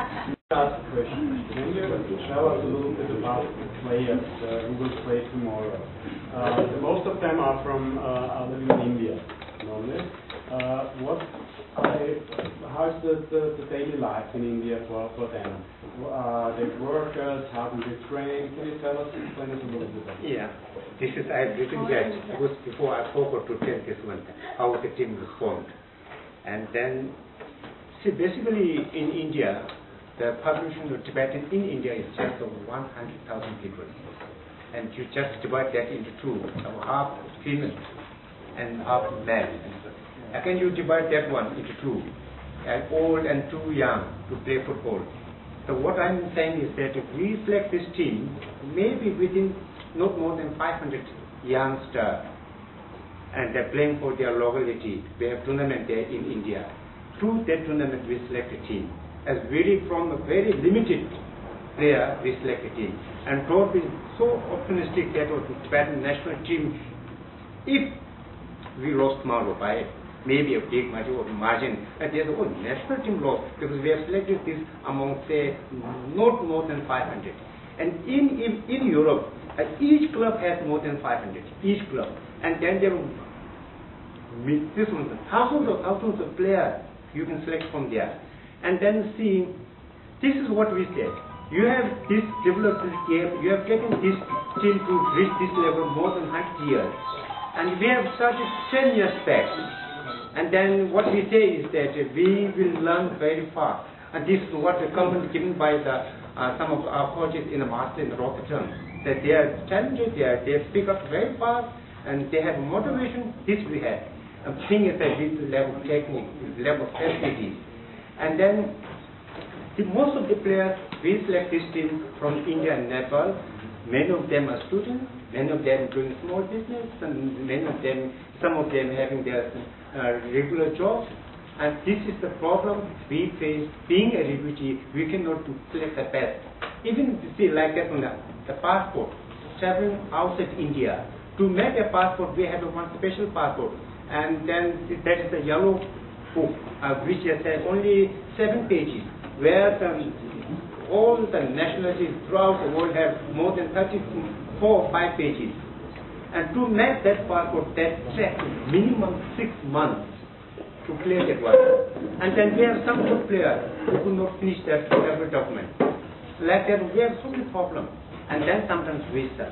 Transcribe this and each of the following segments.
Ask a question. Can you tell us a little bit about the players who will play tomorrow? Most of them are from living in India, normally. How's the daily life in India for them? They workers, how do they train? Can you explain us a little bit? Yeah, this is I have written that because before I forgot to tell this one how the team was formed, and then see basically in India. The population of Tibetan in India is just 100,000 people. And you just divide that into two, half female and half male. Again, you divide that one into two, old and too young to play football. So what I'm saying is that if we select this team, maybe within not more than 500 youngsters, and they're playing for their locality. We have tournament there in India. Through that tournament, we select a team. As really from a very limited player, we select a team. And don't be so optimistic that the Tibetan national team, if we lost tomorrow by maybe a big margin, and there's a national team lost because we have selected this among, say, not more than 500. And in Europe, each club has more than 500, each club. And then there will be thousands of players you can select from there. And then see, this is what we said. You have this developed this game, you have taken this team to reach this level more than 100 years. And we have started 10 years back. And then what we say is that we will learn very fast. And this is what the comment given by some of our coaches in the master in Rotterdam. That they are talented, they speak up very fast, and they have motivation. This we have. And the thing is that this level of technique, this level of facilities. And then most of the players, we select this team from India and Nepal. Many of them are students, many of them doing small business, and some of them having their regular jobs. And this is the problem we face. Being a refugee, we cannot select the best. Even see like that on the passport, traveling outside India. To make a passport, we have one special passport, and then that is the yellow book, which has only 7 pages, where all the nationalities throughout the world have more than 34 or 5 pages. And to make that passport, that takes minimum 6 months to clear that one. And then we have some good players who could not finish that every document. Like that, we have so many problems. And then sometimes visa.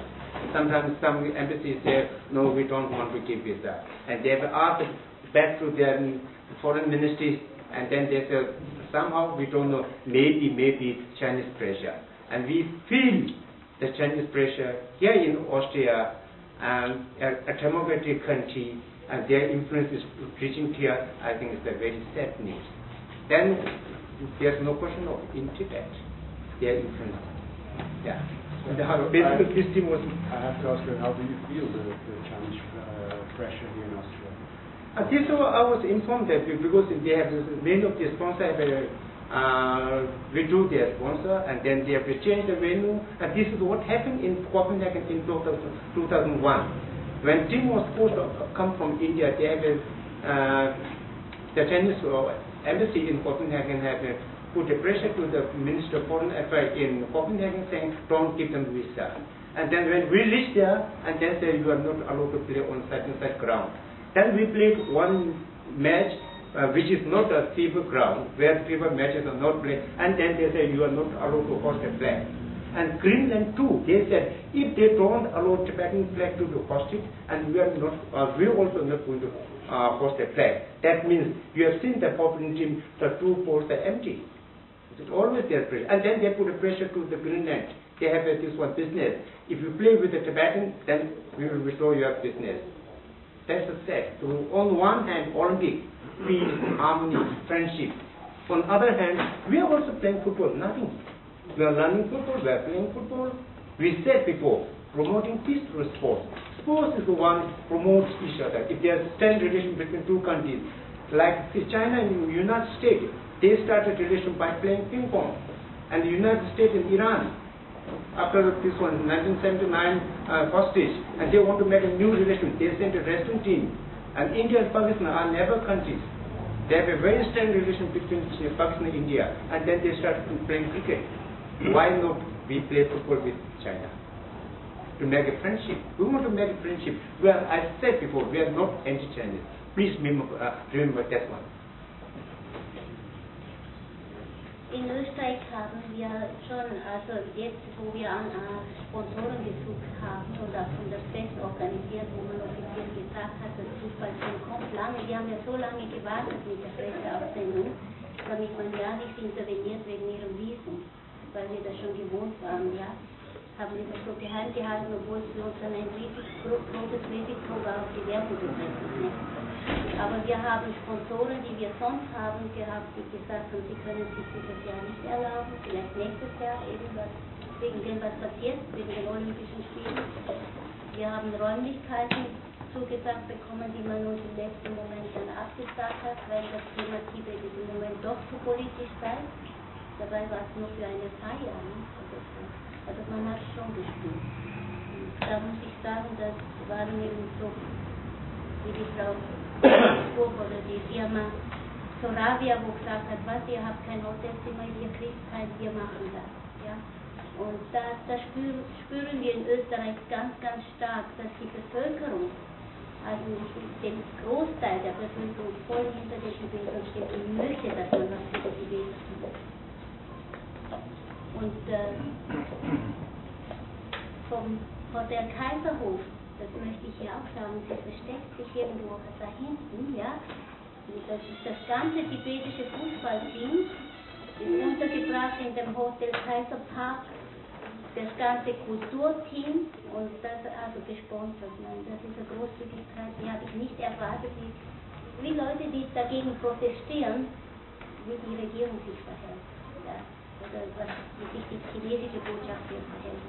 Sometimes some embassies say, no, we don't want to give visa. And they have asked back to their foreign ministries, and then they say, somehow we don't know, maybe Chinese pressure. And we feel the Chinese pressure here in Austria, a democratic country, and their influence is reaching here. I think it's a very sad news. Then there's no question of in Tibet, their influence. Yeah. Basically, this team was. I have to ask you, how do you feel the Chinese pressure here in Austria? This I was informed that because they have many of the sponsors withdrew their sponsor, and then they have to change the venue. And this is what happened in Copenhagen in 2001. When team was supposed to come from India, they have the Chinese embassy in Copenhagen have put the pressure to the Minister of Foreign Affairs in Copenhagen, saying don't give them visa. And then when we reached there, and then say you are not allowed to play on such and such ground. Then we played one match, which is not a FIFA ground, where FIFA matches are not played, and then they said you are not allowed to host a flag. And Greenland too, they said if they don't allow Tibetan flag to be hosted, and we are also not going to host a flag. That means you have seen the popular team, the 2 poles are empty. It's always their pressure. And then they put a pressure to the Greenland. They have this one business. If you play with the Tibetan, then we will restore your business. That's the set. So on one hand, Olympic, peace, harmony, friendship. On the other hand, we are also playing football, nothing. We are learning football, we are playing football. We said before, promoting peace through sports. Sports is the one promotes each other. If there is a relation between two countries, like China and the United States, they started relation by playing ping pong. And the United States and Iran, after this one, 1979 hostage, and they want to make a new relation. They sent a wrestling team. And India and Pakistan are neighbor countries. They have a very strained relation between Pakistan and India, and then they start playing cricket. Why not we play football with China? To make a friendship. We want to make a friendship. Well, I said before, we are not anti-Chinese. Please remember that one. In Österreich haben wir schon, also jetzt, wo wir an Sponsoren gesucht haben und das Fest organisiert, wo man offiziell gesagt hat, dass Fußballfilm kommt, wir haben ja so lange gewartet mit der Presseaussendung, damit man ja nicht interveniert wegen ihrem Visum, weil wir das schon gewohnt waren, ja. Haben wir das so geheim gehalten, obwohl es für uns dann ein großes Risiko war, auf die Werbung gesetzt. Aber wir haben Sponsoren, die wir sonst haben gehabt, die gesagt haben, sie können sich dieses Jahr nicht erlauben, vielleicht nächstes Jahr irgendwas, wegen dem, was passiert, wegen den Olympischen Spielen. Wir haben Räumlichkeiten zugesagt bekommen, die man uns im letzten Moment dann abgesagt hat, weil das Thema Tibet im Moment doch zu politisch sei. Dabei war es nur für eine Feier. Ne? Also man hat schon gespürt. Da muss ich sagen, das waren eben so, wie die Frau oder die Firma Soravia, wo gesagt hat, was, ihr habt kein Hotelzimmer, ihr kriegt kein, wir machen das. Ja? Und da spüren wir in Österreich ganz, ganz stark, dass die Bevölkerung, eigentlich den Großteil der Bevölkerung voll hinter den Tibetern steht und möchte, dass man was für die Tibeter tut. Und vom Hotel Kaiserhof, das möchte ich hier auch sagen, das versteckt sich irgendwo da hinten, ja. Das ganze tibetische Fußballteam ist untergebracht in dem Hotel Kaiserpark, das ganze Kulturteam und das also gesponsert. Das ist eine Großzügigkeit, die habe ich nicht erwartet, wie Leute, die dagegen protestieren, wie die Regierung sich verhält. Ja. Oder wie sich die chinesische Botschaft hier verhält.